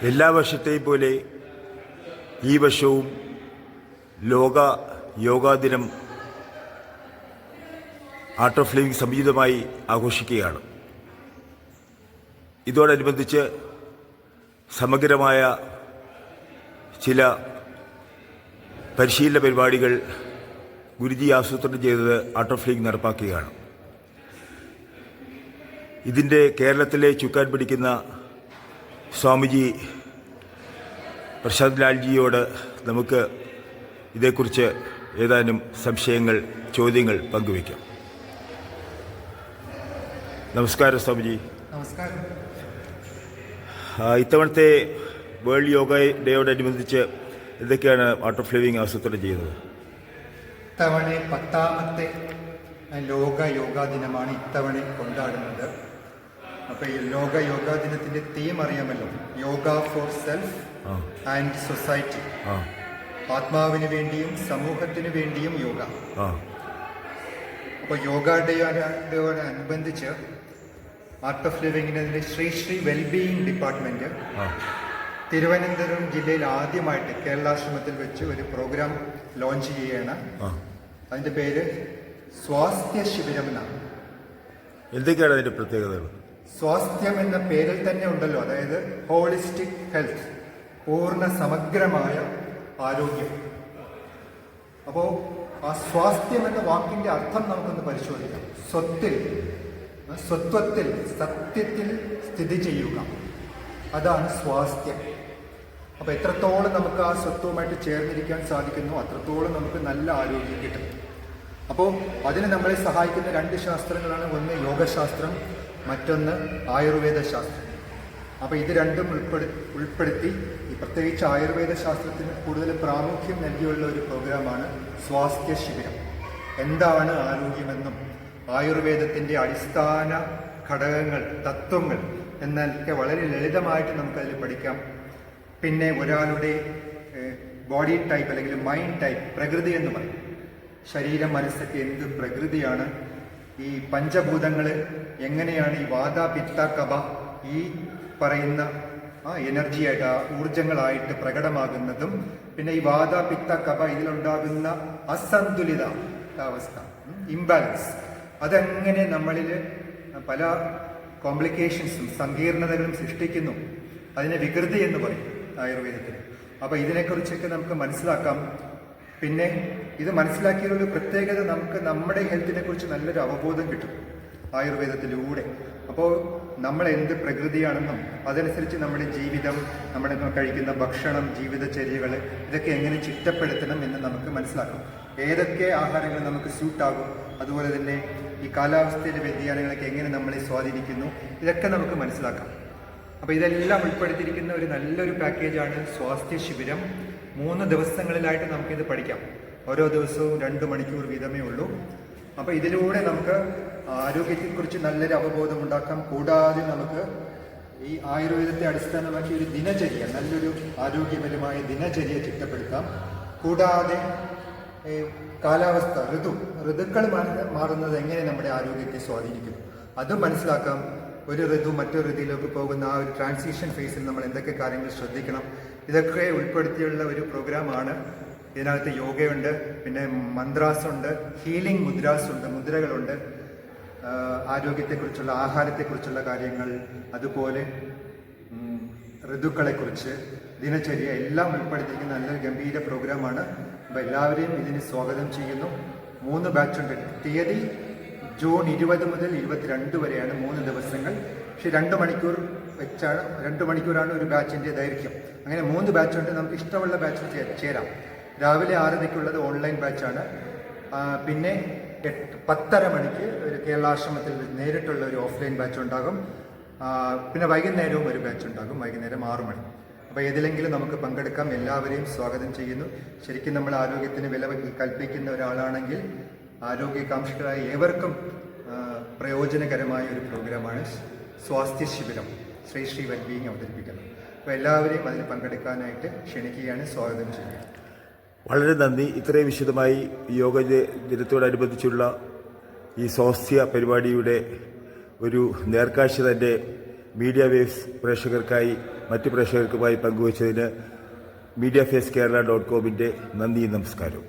എല്ലാ വർഷത്തെയും പോലെ ഈ വർഷവും ലോക യോഗാ ദിനം ആർട്ട് ഓഫ് ലിവിംഗ് സംയുക്തമായി ആഘോഷിക്കുകയാണ്. ഇതോടനുബന്ധിച്ച് സമഗ്രമായ ചില പരിശീലന പരിപാടികൾ ഗുരുജി ആസൂത്രണം ചെയ്തത് ആർട്ട് ഓഫ് ലിവിംഗ് നടപ്പാക്കുകയാണ്. ഇതിൻ്റെ കേരളത്തിലെ ചുക്കാൻ പിടിക്കുന്ന സ്വാമിജി പ്രശാന്ത് ലാൽജിയോട് നമുക്ക് ഇതേക്കുറിച്ച് ഏതാനും സംശയങ്ങൾ, ചോദ്യങ്ങൾ പങ്കുവയ്ക്കാം. നമസ്കാരം സ്വാമിജി. നമസ്കാരം. ഇത്തവണത്തെ വേൾഡ് യോഗ ഡേയോടനുബന്ധിച്ച് എന്തൊക്കെയാണ് ആർട്ട് ഓഫ് ലിവിംഗ് ആസൂത്രണം ചെയ്യുന്നത്? ഇത്തവണ 10ാമത്തെ ലോക യോഗാ ദിനമാണ് ഇത്തവണ കൊണ്ടാടുന്നത്. അപ്പോൾ ഈ ലോക യോഗാ ദിനത്തിൻ്റെ തീം അറിയാമല്ലോ, yoga for self and society. ആത്മാവിന് വേണ്ടിയും സമൂഹത്തിന് വേണ്ടിയും യോഗ. അപ്പോൾ യോഗ ഡേയോടനുബന്ധിച്ച് ആർട്ട് ഓഫ് ലിവിങ്ങിൻ്റെ ശ്രീ വെൽബീയിങ് ഡിപ്പാർട്ട്മെൻറ്റ് തിരുവനന്തപുരം ജില്ലയിൽ ആദ്യമായിട്ട് കേരളാശ്രമത്തിൽ വെച്ച് ഒരു പ്രോഗ്രാം ലോഞ്ച് ചെയ്യുകയാണ്. അതിൻ്റെ പേര് സ്വാസ്ഥ്യ ശിബിരം എന്നാണ്. എന്തൊക്കെയാണ് അതിൻ്റെ പ്രത്യേകതകൾ? സ്വാസ്ഥ്യം എന്ന പേരിൽ തന്നെ ഉണ്ടല്ലോ, അതായത് ഹോളിസ്റ്റിക് ഹെൽത്ത്, പൂർണ്ണ സമഗ്രമായ ആരോഗ്യം. അപ്പോൾ ആ സ്വാസ്ഥ്യം എന്ന വാക്കിൻ്റെ അർത്ഥം നമുക്കൊന്ന് പരിശോധിക്കാം. സ്വത്വത്തിൽ സത്യത്തിൽ സ്ഥിതി ചെയ്യുക, അതാണ് സ്വാസ്ഥ്യം. അപ്പോൾ എത്രത്തോളം നമുക്ക് ആ സ്വത്വവുമായിട്ട് ചേർന്നിരിക്കാൻ സാധിക്കുന്നു അത്രത്തോളം നമുക്ക് നല്ല ആരോഗ്യം കിട്ടും. അപ്പോൾ അതിന് നമ്മളെ സഹായിക്കുന്ന 2 ശാസ്ത്രങ്ങളാണ്. ഒന്ന് യോഗശാസ്ത്രം, മറ്റൊന്ന് ആയുർവേദ ശാസ്ത്രം. അപ്പോൾ ഇത് രണ്ടും ഉൾപ്പെടുത്തി ഈ പ്രത്യേകിച്ച് ആയുർവേദ ശാസ്ത്രത്തിന് കൂടുതൽ പ്രാമുഖ്യം നൽകിയുള്ള ഒരു പ്രോഗ്രാമാണ് സ്വാസ്ഥ്യ ശിബിരം. എന്താണ് ആരോഗ്യമെന്നും ആയുർവേദത്തിൻ്റെ അടിസ്ഥാന ഘടകങ്ങൾ, തത്വങ്ങൾ എന്നൊക്കെ വളരെ ലളിതമായിട്ട് നമുക്കതിൽ പഠിക്കാം. പിന്നെ ഒരാളുടെ ബോഡി ടൈപ്പ് അല്ലെങ്കിൽ മൈൻഡ് ടൈപ്പ്, പ്രകൃതി എന്ന് പറയും. ശരീരം, മനസ്സൊക്കെ എന്ത് പ്രകൃതിയാണ്, ഈ പഞ്ചഭൂതങ്ങൾ എങ്ങനെയാണ് ഈ വാത പിത്ത കഫ ഈ പറയുന്ന എനർജിയായിട്ട്, ഊർജങ്ങളായിട്ട് പ്രകടമാകുന്നതും, പിന്നെ ഈ വാത പിത്ത കഫ ഇതിലുണ്ടാകുന്ന അസന്തുലിത അവസ്ഥ, ഇംബാലൻസ്, അതെങ്ങനെ നമ്മളിൽ പല കോംപ്ലിക്കേഷൻസും സങ്കീർണതകളും സൃഷ്ടിക്കുന്നു. അതിനെ വികൃതി എന്ന് പറയും ആയുർവേദത്തിൽ. അപ്പോൾ ഇതിനെക്കുറിച്ചൊക്കെ നമുക്ക് മനസ്സിലാക്കാം. പിന്നെ ഇത് മനസ്സിലാക്കിയൊരു പ്രത്യേകത, നമുക്ക് നമ്മുടെ ഹെൽത്തിനെ കുറിച്ച് നല്ലൊരു അവബോധം കിട്ടും ആയുർവേദത്തിലൂടെ. അപ്പോൾ നമ്മൾ എന്ത് പ്രകൃതിയാണെന്നും അതനുസരിച്ച് നമ്മുടെ ജീവിതം, നമ്മുടെ കഴിക്കുന്ന ഭക്ഷണം, ജീവിതചര്യകൾ ഇതൊക്കെ എങ്ങനെ ചിട്ടപ്പെടുത്തണം എന്ന് നമുക്ക് മനസ്സിലാക്കാം. ഏതൊക്കെ ആഹാരങ്ങൾ നമുക്ക് സ്യൂട്ടാകും, അതുപോലെ തന്നെ ഈ കാലാവസ്ഥയിലെ വ്യതിയാനങ്ങളൊക്കെ എങ്ങനെ നമ്മളെ സ്വാധീനിക്കുന്നു, ഇതൊക്കെ നമുക്ക് മനസ്സിലാക്കാം. അപ്പോൾ ഇതെല്ലാം ഉൾപ്പെടുത്തിയിരിക്കുന്ന ഒരു നല്ലൊരു പാക്കേജാണ് സ്വാസ്ഥ്യ ശിബിരം. 3 ദിവസങ്ങളിലായിട്ട് നമുക്കിത് പഠിക്കാം. ഓരോ ദിവസവും 2 മണിക്കൂർ വീതമേ ഉള്ളൂ. അപ്പോൾ ഇതിലൂടെ നമുക്ക് ആരോഗ്യത്തെക്കുറിച്ച് നല്ലൊരു അവബോധം ഉണ്ടാക്കാം. കൂടാതെ നമുക്ക് ഈ ആയുർവേദത്തെ അടിസ്ഥാനമാക്കി ഒരു ദിനചര്യ, നല്ലൊരു ആരോഗ്യപരമായ ദിനചര്യ ചിട്ടപ്പെടുത്താം. കൂടാതെ കാലാവസ്ഥ, ഋതുക്കൾ മാറുന്നത് എങ്ങനെ നമ്മുടെ ആരോഗ്യത്തെ സ്വാധീനിക്കും അതും മനസ്സിലാക്കാം. ഒരു ഋതു മറ്റൊരു ഋതുവിലേക്ക് പോകുന്ന ആ ഒരു ട്രാൻസിഷൻ ഫേസിൽ നമ്മൾ എന്തൊക്കെ കാര്യങ്ങൾ ശ്രദ്ധിക്കണം, ഇതൊക്കെ ഉൾപ്പെടുത്തിയുള്ള ഒരു പ്രോഗ്രാമാണ്. ഇതിനകത്ത് യോഗയുണ്ട്, പിന്നെ മന്ത്രാസുണ്ട്, ഹീലിംഗ് മുദ്രാസുണ്ട്, മുദ്രകളുണ്ട്, ആരോഗ്യത്തെക്കുറിച്ചുള്ള, ആഹാരത്തെക്കുറിച്ചുള്ള കാര്യങ്ങൾ, അതുപോലെ ഋതുക്കളെക്കുറിച്ച്, ദിനചര്യ എല്ലാം ഉൾപ്പെടുത്തിയിരിക്കുന്ന നല്ലൊരു ഗംഭീര പ്രോഗ്രാമാണ്. അപ്പോൾ എല്ലാവരെയും ഇതിന് സ്വാഗതം ചെയ്യുന്നു. 3 ബാച്ചുണ്ട്. തീയതി ജൂൺ 20 മുതൽ 22 വരെയാണ്, 3 ദിവസങ്ങൾ. പക്ഷേ 2 മണിക്കൂർ വെച്ചാണ്, 2 മണിക്കൂറാണ് ഒരു ബാച്ചിൻ്റെ ദൈർഘ്യം. അങ്ങനെ 3 ബാച്ചുണ്ട്. നമുക്ക് ഇഷ്ടമുള്ള ബാച്ചിൽ ചേരാം. രാവിലെ 6:30 ഓൺലൈൻ ബാച്ചാണ്. പിന്നെ 10:30 മണിക്ക് ഒരു കേരളാശ്രമത്തിൽ നേരിട്ടുള്ള ഒരു ഓഫ്ലൈൻ ബാച്ച് ഉണ്ടാകും. പിന്നെ വൈകുന്നേരവും ഒരു ബാച്ച് ഉണ്ടാകും, വൈകുന്നേരം 6 മണി. അപ്പോൾ ഏതിലെങ്കിലും നമുക്ക് പങ്കെടുക്കാം. എല്ലാവരെയും സ്വാഗതം ചെയ്യുന്നു. ശരിക്കും നമ്മൾ ആരോഗ്യത്തിന് വില കൽപ്പിക്കുന്ന ഒരാളാണെങ്കിൽ ആരോഗ്യകാംക്ഷികളായ ഏവർക്കും പ്രയോജനകരമായ ഒരു പ്രോഗ്രാമാണ് സ്വാസ്ഥ്യ ശിബിരം ശ്രീ വെൽബീയിങ് അവതരിപ്പിക്കുന്നത്. അപ്പോൾ എല്ലാവരെയും അതിൽ പങ്കെടുക്കാനായിട്ട് ക്ഷണിക്കുകയാണ്, സ്വാഗതം ചെയ്യുക. വളരെ നന്ദി. ഇത്രയും വിശദമായി യോഗ ദിനത്തോടനുബന്ധിച്ചുള്ള ഈ സ്വാസ്ഥ്യ പരിപാടിയുടെ ഒരു നേർക്കാഴ്ച തന്നെ മീഡിയ വേവ്സ് പ്രേക്ഷകർക്കായി മറ്റ് പ്രേക്ഷകർക്കുമായി പങ്കുവച്ചതിന് MediaFaceKerala.com നന്ദി, നമസ്കാരം.